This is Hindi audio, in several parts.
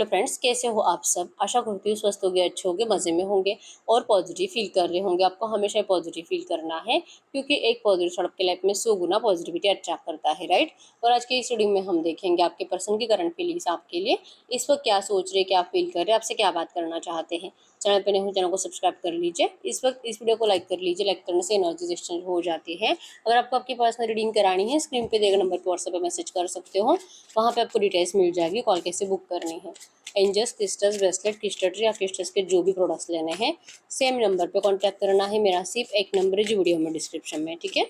हेलो फ्रेंड्स, कैसे हो आप सब। आशा करती हूँ स्वस्थ होंगे, अच्छे होंगे, मज़े में होंगे और पॉजिटिव फील कर रहे होंगे। आपको हमेशा पॉजिटिव फील करना है क्योंकि एक पॉजिटिव थॉट आपके लाइफ में 100 गुना पॉजिटिविटी अट्रैक्ट करता है, राइट। और आज के इस वीडियो में हम देखेंगे आपके पर्सन की करंट फीलिंग्स आपके लिए इस वक्त क्या सोच रहे, क्या फील कर रहे, आपसे क्या बात करना चाहते हैं। चैनल पर नहीं हो, चैनल को सब्सक्राइब कर लीजिए। इस वक्त इस वीडियो को लाइक कर लीजिए। लाइक करने से एनर्जीज एक्सचेंज हो जाती है। अगर आपको आपकी पर्सनल रीडिंग करानी है, स्क्रीन पे दिए गए नंबर पर व्हाट्सएप पर मैसेज कर सकते हो। वहाँ पे आपको डिटेल्स मिल जाएगी, कॉल कैसे बुक करनी है। एंजल्स, क्रिस्टल्स, ब्रेसलेट, क्रिस्टल या क्रिस्टल्स के जो भी प्रोडक्ट्स लेने हैं सेम नंबर पे कांटेक्ट करना है। मेरा सिर्फ एक नंबर है जो वीडियो में डिस्क्रिप्शन में, ठीक है।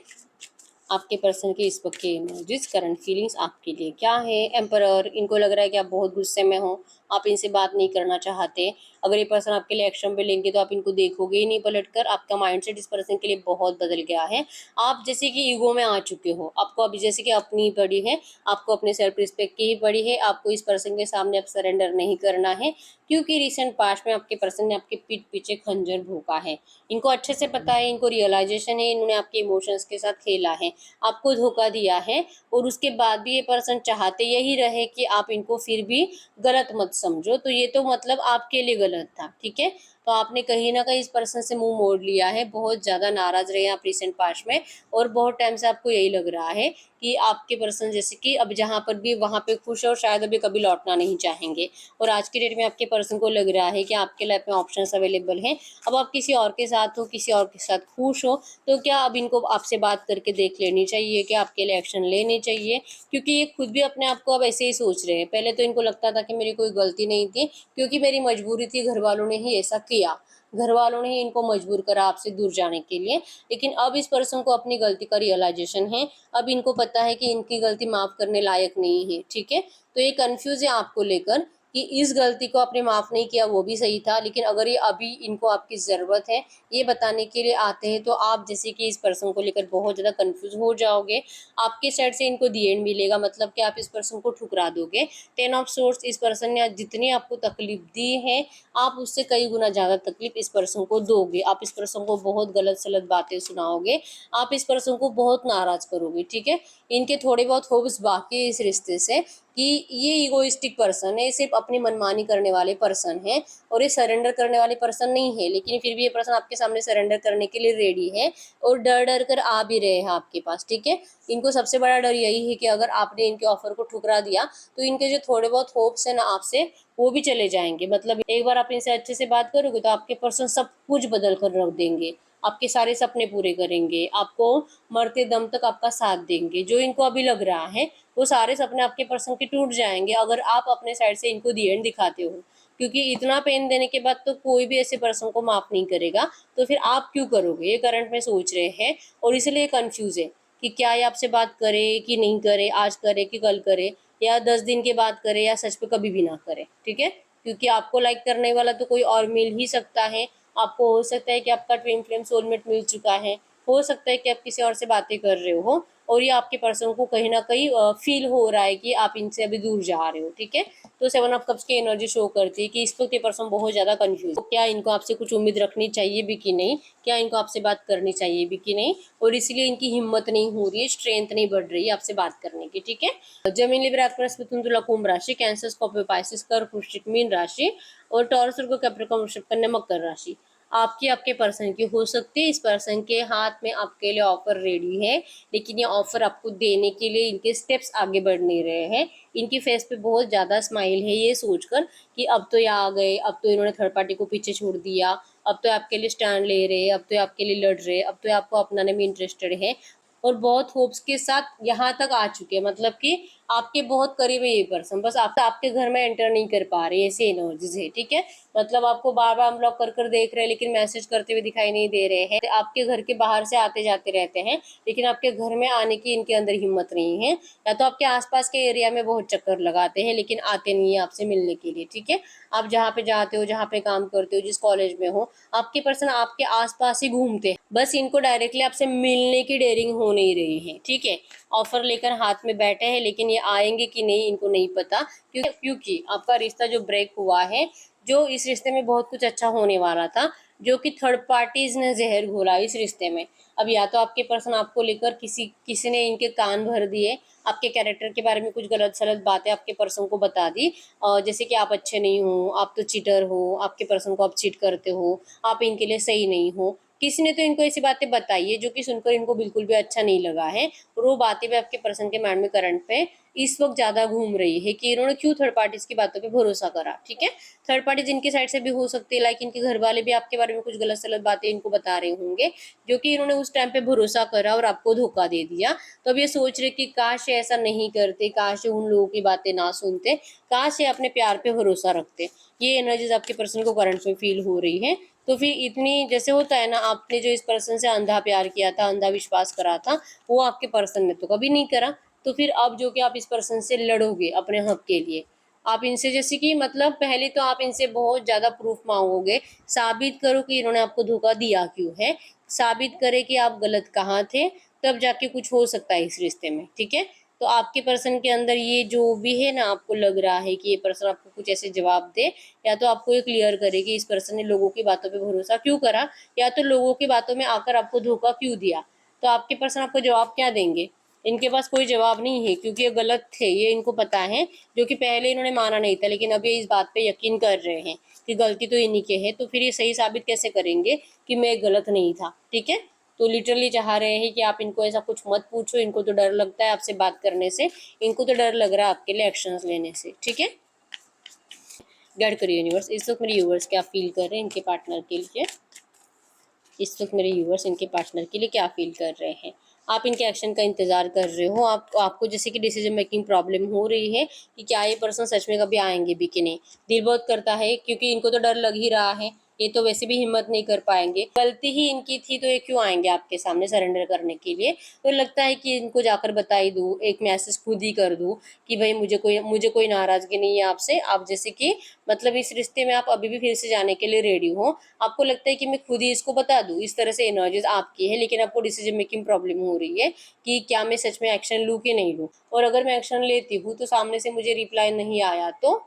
आपके पर्सन की इस वक्त की एनर्जीज, करंट फीलिंग्स आपके लिए क्या है। एम्परर, इनको लग रहा है कि आप बहुत गुस्से में हो, आप इनसे बात नहीं करना चाहते। अगर ये पर्सन आपके लिए एक्शन पे लेंगे तो आप इनको देखोगे ही नहीं पलटकर। आपका माइंडसेट इस पर्सन के लिए बहुत बदल गया है। आप जैसे कि ईगो में आ चुके हो। आपको अभी जैसे कि अपनी पड़ी है, आपको अपने सेल्फ रिस्पेक्ट की ही पड़ी है। आपको इस पर्सन के सामने अब सरेंडर नहीं करना है क्योंकि रिसेंट पास्ट में आपके पर्सन ने आपके पीठ पीछे खंजर भोंका है। इनको अच्छे से पता है, इनको रियलाइजेशन है, इन्होंने आपके इमोशंस के साथ खेला है, आपको धोखा दिया है। और उसके बाद भी ये पर्सन चाहते यही रहे कि आप इनको फिर भी गलत मत समझो। तो ये तो मतलब आपके लिए गलत था, ठीक है। तो आपने कहीं ना कहीं इस पर्सन से मुंह मोड़ लिया है। बहुत ज़्यादा नाराज रहे आप रिसेंट पास्ट में और बहुत टाइम से आपको यही लग रहा है कि आपके पर्सन जैसे कि अब जहाँ पर भी वहाँ पे खुश है और शायद अभी कभी लौटना नहीं चाहेंगे। और आज की डेट में आपके पर्सन को लग रहा है कि आपके लाइफ में ऑप्शंस अवेलेबल हैं। अब आप किसी और के साथ हो, किसी और के साथ खुश हो, तो क्या अब इनको आपसे बात करके देख लेनी चाहिए कि आपके लिए एक्शन लेने चाहिए। क्योंकि ये खुद भी अपने आप को अब ऐसे ही सोच रहे हैं। पहले तो इनको लगता था कि मेरी कोई गलती नहीं थी क्योंकि मेरी मजबूरी थी, घर वालों ने ही ऐसा किया, घर वालों ने ही इनको मजबूर करा आपसे दूर जाने के लिए। लेकिन अब इस पर्सन को अपनी गलती का रियलाइजेशन है। अब इनको पता है कि इनकी गलती माफ करने लायक नहीं है, ठीक है। तो ये कंफ्यूज है आपको लेकर कि इस गलती को आपने माफ नहीं किया वो भी सही था, लेकिन अगर ये अभी इनको आपकी ज़रूरत है ये बताने के लिए आते हैं तो आप जैसे कि इस पर्सन को लेकर बहुत ज़्यादा कंफ्यूज हो जाओगे। आपके साइड से इनको दी एंड मिलेगा, मतलब कि आप इस पर्सन को ठुकरा दोगे। 10 ऑफ सोर्स, इस पर्सन ने जितनी आपको तकलीफ दी है आप उससे कई गुना ज़्यादा तकलीफ इस पर्सन को दोगे। आप इस पर्सन को बहुत गलत सलत बातें सुनाओगे, आप इस पर्सन को बहुत नाराज़ करोगे, ठीक है। इनके थोड़े बहुत होप्स बाकी है इस रिश्ते से कि ये इगोइस्टिक पर्सन है, सिर्फ अपनी मनमानी करने वाले पर्सन है और ये सरेंडर करने वाले पर्सन नहीं है। लेकिन फिर भी ये पर्सन आपके सामने सरेंडर करने के लिए रेडी है और डर डर कर आ भी रहे हैं आपके पास, ठीक है। इनको सबसे बड़ा डर यही है कि अगर आपने इनके ऑफर को ठुकरा दिया तो इनके जो थोड़े बहुत होप्स है ना आपसे, वो भी चले जाएंगे। मतलब एक बार आप इनसे अच्छे से बात करोगे तो आपके पर्सन सब कुछ बदल कर रख देंगे, आपके सारे सपने पूरे करेंगे, आपको मरते दम तक आपका साथ देंगे। जो इनको अभी लग रहा है वो सारे सपने आपके पर्सन के टूट जाएंगे अगर आप अपने साइड से इनको दी एंड दिखाते हो। क्योंकि इतना पेन देने के बाद तो कोई भी ऐसे पर्सन को माफ नहीं करेगा, तो फिर आप क्यों करोगे, ये करंट में सोच रहे हैं। और इसलिए कंफ्यूज है कि क्या ये आपसे बात करे कि नहीं करे, आज करे कि कल करे, या 10 दिन के बाद करे, या सच पे कभी भी ना करे, ठीक है। क्योंकि आपको लाइक करने वाला तो कोई और मिल ही सकता है। आपको हो सकता है कि आपका ट्विन फ्लेम सोलमेट मिल चुका है, हो सकता है कि आप किसी और से बातें कर रहे हो और ये आपके पर्सन को कहीं ना कहीं फील हो रहा है कि आप इनसे अभी दूर जा रहे हो, ठीक है। तो 7 ऑफ कप्स की एनर्जी शो करती है कि इस वक्त ये पर्सन बहुत ज़्यादा कंफ्यूज है। क्या इनको आपसे कुछ उम्मीद रखनी चाहिए भी कि नहीं, क्या इनको आपसे बात करनी चाहिए भी कि नहीं, और इसलिए इनकी हिम्मत नहीं हो रही है, स्ट्रेंथ नहीं बढ़ रही है आपसे बात करने की, ठीक है। जमीन, लिब्रा, एक्वेरियस, मिथुन, तुला, कुंभ राशि, कैंसर, स्कॉर्पियो, पाइसेस, कर्क, वृश्चिक, मीन राशि और टॉरस, वर्गो, कैप्रिकॉर्न, वृषभ, कन्या, मकर राशि आपकी आपके पर्सन की हो सकती है। इस पर्सन के हाथ में आपके लिए ऑफर रेडी है, लेकिन ये ऑफर आपको देने के लिए इनके स्टेप्स आगे बढ़ नहीं रहे हैं। इनकी फेस पे बहुत ज़्यादा स्माइल है ये सोचकर कि अब तो ये आ गए, अब तो इन्होंने थर्ड पार्टी को पीछे छोड़ दिया, अब तो आपके लिए स्टैंड ले रहे, अब तो आपके लिए लड़ रहे, अब तो आपको अपनाने में इंटरेस्टेड है और बहुत होप्स के साथ यहाँ तक आ चुके हैं। मतलब कि आपके बहुत करीब है ये पर्सन, बस आप आपके घर में एंटर नहीं कर पा रहे, ऐसे एनर्जीज है, ठीक है। मतलब आपको बार बार अनब्लॉक कर कर देख रहे हैं लेकिन मैसेज करते हुए दिखाई नहीं दे रहे हैं। आपके घर के बाहर से आते जाते रहते हैं लेकिन आपके घर में आने की इनके अंदर हिम्मत नहीं है। या तो आपके आसपास के एरिया में बहुत चक्कर लगाते हैं लेकिन आते नहीं है आपसे मिलने के लिए, ठीक है। आप जहाँ पे जाते हो, जहाँ पे काम करते हो, जिस कॉलेज में हो, आपके पर्सन आपके आसपास ही घूमते हैं, बस इनको डायरेक्टली आपसे मिलने की डेयरिंग हो नहीं रही है, ठीक है। ऑफर लेकर हाथ में बैठे हैं लेकिन ये आएंगे कि नहीं इनको नहीं पता, क्योंकि आपका रिश्ता जो ब्रेक हुआ है, जो इस रिश्ते में बहुत कुछ अच्छा होने वाला था, जो कि थर्ड पार्टीज ने जहर घोला इस रिश्ते में। अब या तो आपके पर्सन आपको लेकर किसी ने इनके कान भर दिए, आपके कैरेक्टर के बारे में कुछ गलत सलत बातें आपके पर्सन को बता दी, और जैसे कि आप अच्छे नहीं हो, आप तो चीटर हो, आपके पर्सन को आप चीट करते हो, आप इनके लिए सही नहीं हो। किसी ने तो इनको ऐसी बातें बताई है जो कि सुनकर इनको बिल्कुल भी अच्छा नहीं लगा है, और वो बातें भी आपके पर्सन के माइंड में करंट पे इस वक्त ज्यादा घूम रही है कि इन्होंने क्यों थर्ड पार्टीज की बातों पे भरोसा करा। ठीक है, थर्ड पार्टीज इनकी साइड से भी हो सकती है, लाइक इनके घर वाले भी आपके बारे में कुछ गलत सलत बातें इनको बता रहे होंगे, जो कि इन्होंने उस टाइम पे भरोसा करा और आपको धोखा दे दिया। तो अब ये सोच रहे कि काश ये ऐसा नहीं करते, काश ये उन लोगों की बातें ना सुनते, काश ये अपने प्यार पे भरोसा रखते। ये एनर्जीज आपके पर्सन को करंट में फील हो रही है। तो फिर इतनी, जैसे होता है ना, आपने जो इस पर्सन से अंधा प्यार किया था, अंधा विश्वास करा था, वो आपके पर्सन ने तो कभी नहीं करा। तो फिर अब जो कि आप इस पर्सन से लड़ोगे अपने हक के लिए, आप इनसे जैसे कि मतलब पहले तो आप इनसे बहुत ज्यादा प्रूफ मांगोगे, साबित करो कि इन्होंने आपको धोखा दिया क्यों है, साबित करे कि आप गलत कहाँ थे, तब जाके कुछ हो सकता है इस रिश्ते में। ठीक है, तो आपके पर्सन के अंदर ये जो भी है ना, आपको लग रहा है कि ये पर्सन आपको कुछ ऐसे जवाब दे, या तो आपको ये क्लियर करे कि इस पर्सन ने लोगों की बातों पे भरोसा क्यों करा, या तो लोगों की बातों में आकर आपको धोखा क्यों दिया। तो आपके पर्सन आपको जवाब क्या देंगे? इनके पास कोई जवाब नहीं है, क्योंकि ये गलत थे, ये इनको पता है, जो कि पहले इन्होंने माना नहीं था, लेकिन अब ये इस बात पे यकीन कर रहे हैं कि गलती तो इन्हीं के है। तो फिर ये सही साबित कैसे करेंगे कि मैं गलत नहीं था। ठीक है, तो लिटरली चाह रहे हैं कि आप इनको ऐसा कुछ मत पूछो, इनको तो डर लगता है आपसे बात करने से, इनको तो डर लग रहा है आपके लिए एक्शंस लेने से। ठीक है, गाइड करिए यूनिवर्स, इस वक्त मेरे यूनिवर्स क्या फील कर रहे हैं इनके पार्टनर के लिए, इस वक्त मेरे यूवर्स इनके पार्टनर के लिए क्या फील कर रहे हैं। आप इनके एक्शन का इंतजार कर रहे हो, आपको जैसे कि डिसीजन मेकिंग प्रॉब्लम हो रही है कि क्या ये पर्सन सच में कभी आएंगे भी कि नहीं। दिल बहुत करता है, क्योंकि इनको तो डर लग ही रहा है, ये तो वैसे भी हिम्मत नहीं कर पाएंगे, गलती ही इनकी थी तो ये क्यों आएंगे आपके सामने सरेंडर करने के लिए। तो लगता है कि इनको जाकर बताई दूँ, एक मैसेज खुद ही कर दूँ कि भाई मुझे कोई नाराजगी नहीं है आपसे, आप जैसे कि मतलब इस रिश्ते में आप अभी भी फिर से जाने के लिए रेडी हो। आपको लगता है कि मैं खुद ही इसको बता दूं, इस तरह से एनर्जीज आपकी है, लेकिन आपको डिसीजन मेकिंग प्रॉब्लम हो रही है कि क्या मैं सच में एक्शन लूं कि नहीं लूं, और अगर मैं एक्शन लेती हूँ तो सामने से मुझे रिप्लाई नहीं आया तो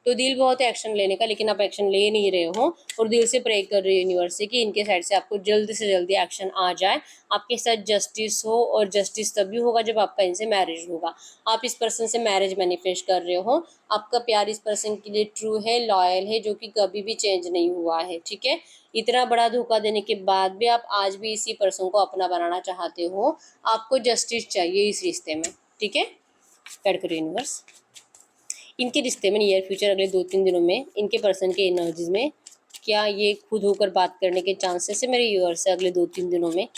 दिल बहुत है एक्शन लेने का, लेकिन आप एक्शन ले नहीं रहे हो, और दिल से प्रे कर रहे हो यूनिवर्स से कि इनके साइड से आपको जल्द से जल्दी एक्शन आ जाए, आपके साथ जस्टिस हो, और जस्टिस तभी होगा जब आपका इनसे मैरिज होगा। आप इस पर्सन से मैरिज मैनिफेस्ट कर रहे हो, आपका प्यार इस पर्सन के लिए ट्रू है, लॉयल है, जो कि कभी भी चेंज नहीं हुआ है। ठीक है, इतना बड़ा धोखा देने के बाद भी आप आज भी इसी पर्सन को अपना बनाना चाहते हो, आपको जस्टिस चाहिए इस रिश्ते में। ठीक है, ऐड करो यूनिवर्स, इनके रिश्ते में नियर फ्यूचर अगले 2-3 दिनों में इनके पर्सन के एनर्जीज में क्या ये खुद होकर बात करने के चांसेस है मेरे यूवर्स से अगले 2-3 दिनों में?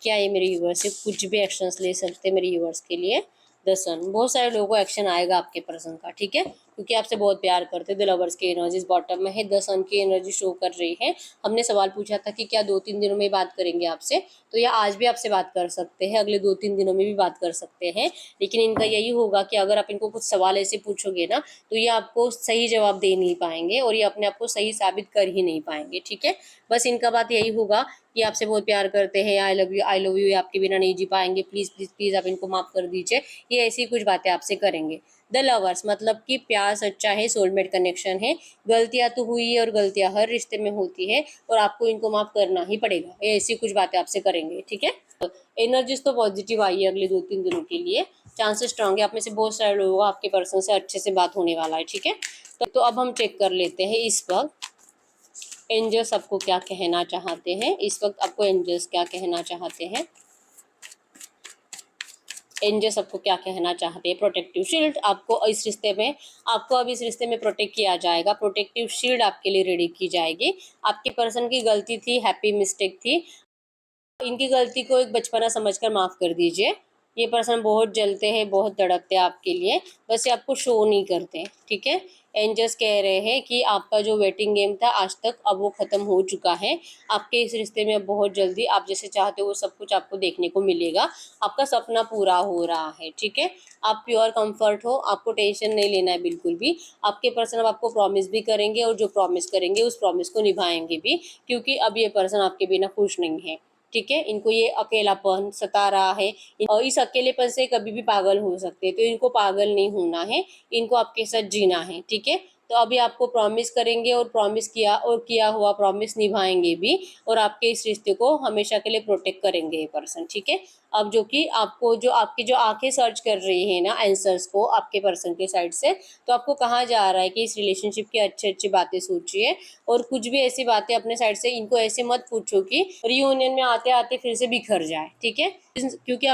क्या ये मेरे यूवर्स से कुछ भी एक्शंस ले सकते हैं मेरे यूवर्स के लिए? द सन, बहुत सारे लोगों को एक्शन आएगा आपके पर्सन का। ठीक है, क्योंकि आपसे बहुत प्यार करते हैं। द लवर्स की एनर्जीज बॉटम में है, द सन की एनर्जी शो कर रही है। हमने सवाल पूछा था कि क्या 2-3 दिनों में बात करेंगे आपसे, तो ये आज भी आपसे बात कर सकते हैं, अगले 2-3 दिनों में भी बात कर सकते हैं। लेकिन इनका यही होगा कि अगर आप इनको कुछ सवाल ऐसे पूछोगे ना, तो ये आपको सही जवाब दे नहीं पाएंगे, और ये अपने आप को सही साबित कर ही नहीं पाएंगे। ठीक है, बस इनका बात यही होगा कि आपसे बहुत प्यार करते हैं, आई लव यू, आपके बिना नहीं जी पाएंगे, प्लीज प्लीज प्लीज आप इनको माफ कर दीजिए, ये ऐसी कुछ बातें आपसे करेंगे। द लवर्स मतलब कि प्यार सच्चा है, सोलमेट कनेक्शन है, गलतियां तो हुई है और गलतियां हर रिश्ते में होती है, और आपको इनको माफ करना ही पड़ेगा, ये ऐसी कुछ बातें आपसे करेंगे। ठीक है, एनर्जीज तो पॉजिटिव आई है अगले 2-3 दिनों के लिए, चांसेस स्ट्रांग है, आप में से बहुत सारे लोगों को आपके पर्सन से अच्छे से बात होने वाला है। ठीक है, तो अब हम चेक कर लेते हैं इस वक्त एंजल्स आपको क्या कहना चाहते हैं, इस वक्त आपको एंजल्स क्या कहना चाहते हैं, एंजल्स आपको क्या कहना चाहते हैं। प्रोटेक्टिव शील्ड आपको इस रिश्ते में, आपको अब इस रिश्ते में प्रोटेक्ट किया जाएगा, प्रोटेक्टिव शील्ड आपके लिए रेडी की जाएगी। आपके पर्सन की गलती थी, हैप्पी मिस्टेक थी, इनकी गलती को एक बचपना समझकर माफ कर दीजिए। ये पर्सन बहुत जलते हैं, बहुत तड़पते हैं आपके लिए, बस ये आपको शो नहीं करते। ठीक है, एंजल्स कह रहे हैं कि आपका जो वेटिंग गेम था आज तक, अब वो खत्म हो चुका है। आपके इस रिश्ते में बहुत जल्दी आप जैसे चाहते हो वो सब कुछ आपको देखने को मिलेगा, आपका सपना पूरा हो रहा है। ठीक है, आप प्योर कंफर्ट हो, आपको टेंशन नहीं लेना है बिल्कुल भी। आपके पर्सन अब आपको प्रॉमिस भी करेंगे, और जो प्रॉमिस करेंगे उस प्रॉमिस को निभाएंगे भी, क्योंकि अब ये पर्सन आपके बिना खुश नहीं है। ठीक है, इनको ये अकेलापन सता रहा है, और इस अकेलेपन से कभी भी पागल हो सकते हैं, तो इनको पागल नहीं होना है, इनको आपके साथ जीना है। ठीक है, तो अभी आपको प्रॉमिस करेंगे और प्रॉमिस किया हुआ प्रॉमिस निभाएंगे भी, और आपके इस रिश्ते को हमेशा के लिए प्रोटेक्ट करेंगे ये पर्सन, ठीक है। अब जो कि आपको जो आपकी जो आंखें सर्च कर रही है ना आंसर्स को आपके पर्सन के साइड से, तो आपको कहा जा रहा है कि इस रिलेशनशिप की अच्छी अच्छी बातें सोचिए, और कुछ भी ऐसी बातें अपने साइड से इनको ऐसे मत पूछो कि रियूनियन में आते आते फिर से बिखर जाए, ठीक है। क्योंकि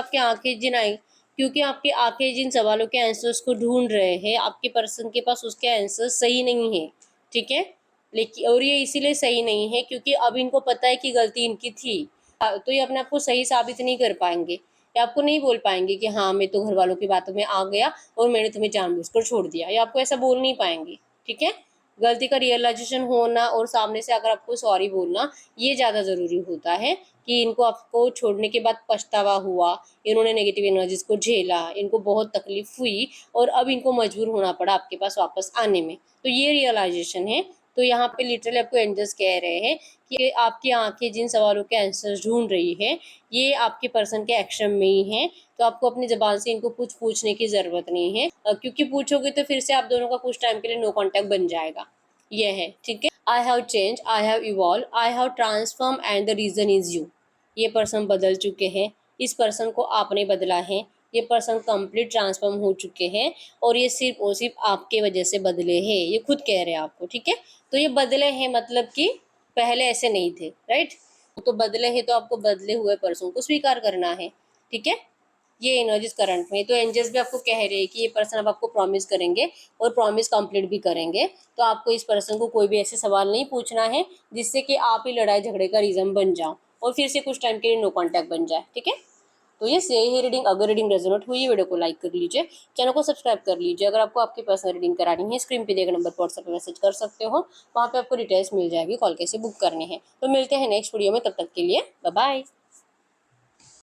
आपकी आंखें जिन सवालों के आंसर्स को ढूंढ रहे हैं, आपके पर्सन के पास उसके आंसर सही नहीं है, ठीक है। लेकिन और ये इसीलिए सही नहीं है क्योंकि अब इनको पता है कि गलती इनकी थी, तो ये अपने आप को सही साबित नहीं कर पाएंगे, ये आपको नहीं बोल पाएंगे कि हाँ मैं तो घर वालों की बातों में आ गया और मैंने तुम्हें जानबूझकर छोड़ दिया, ये आपको ऐसा बोल नहीं पाएंगे, ठीक है। गलती का रियलाइजेशन होना और सामने से अगर आपको सॉरी बोलना, ये ज़्यादा ज़रूरी होता है कि इनको आपको छोड़ने के बाद पछतावा हुआ, इन्होंने नेगेटिव एनर्जीज को झेला, इनको बहुत तकलीफ हुई और अब इनको मजबूर होना पड़ा आपके पास वापस आने में, तो ये रियलाइजेशन है। तो यहाँ पे लिटरली आपको एंजल्स कह रहे हैं कि आपकी आंखें जिन सवालों के आंसर्स ढूंढ रही है, ये आपके पर्सन के एक्शन में ही है, तो आपको अपनी ज़बान से इनको कुछ पूछने की ज़रूरत नहीं है, क्योंकि पूछोगे तो फिर से आप दोनों का कुछ टाइम के लिए नो कॉन्टैक्ट बन जाएगा, ये है, ठीक है। I have change, I have evolve, I have transform and the reason is you. ये पर्सन बदल चुके हैं, इस पर्सन को आपने बदला है, ये पर्सन कंप्लीट ट्रांसफॉर्म हो चुके हैं, और ये सिर्फ और सिर्फ आपके वजह से बदले हैं, ये खुद कह रहे हैं आपको, ठीक है। तो ये बदले हैं मतलब कि पहले ऐसे नहीं थे, राइट। तो बदले हैं तो आपको बदले हुए पर्सन को स्वीकार करना है, ठीक है। ये एनर्जीज करंट में, तो एंजल्स भी आपको कह रहे हैं कि ये पर्सन अब आपको प्रॉमिस करेंगे और प्रॉमिस कंप्लीट भी करेंगे, तो आपको इस पर्सन को कोई भी ऐसे सवाल नहीं पूछना है जिससे कि आप ही लड़ाई झगड़े का रीजन बन जाओ और फिर से कुछ टाइम के लिए नो कॉन्टैक्ट बन जाए, ठीक है। तो ये यही रीडिंग, अगर रीडिंग रेजोनेट हुई है वीडियो को लाइक कर लीजिए, चैनल को सब्सक्राइब कर लीजिए। अगर आपको आपकी पर्सनल रीडिंग करानी है, स्क्रीन पे दिए गए नंबर पर व्हाट्सएप पे मैसेज कर सकते हो, वहाँ पे आपको डिटेल्स मिल जाएगी, कॉल कैसे बुक करनी है। तो मिलते हैं नेक्स्ट वीडियो में, तब तक के लिए बाय बाय।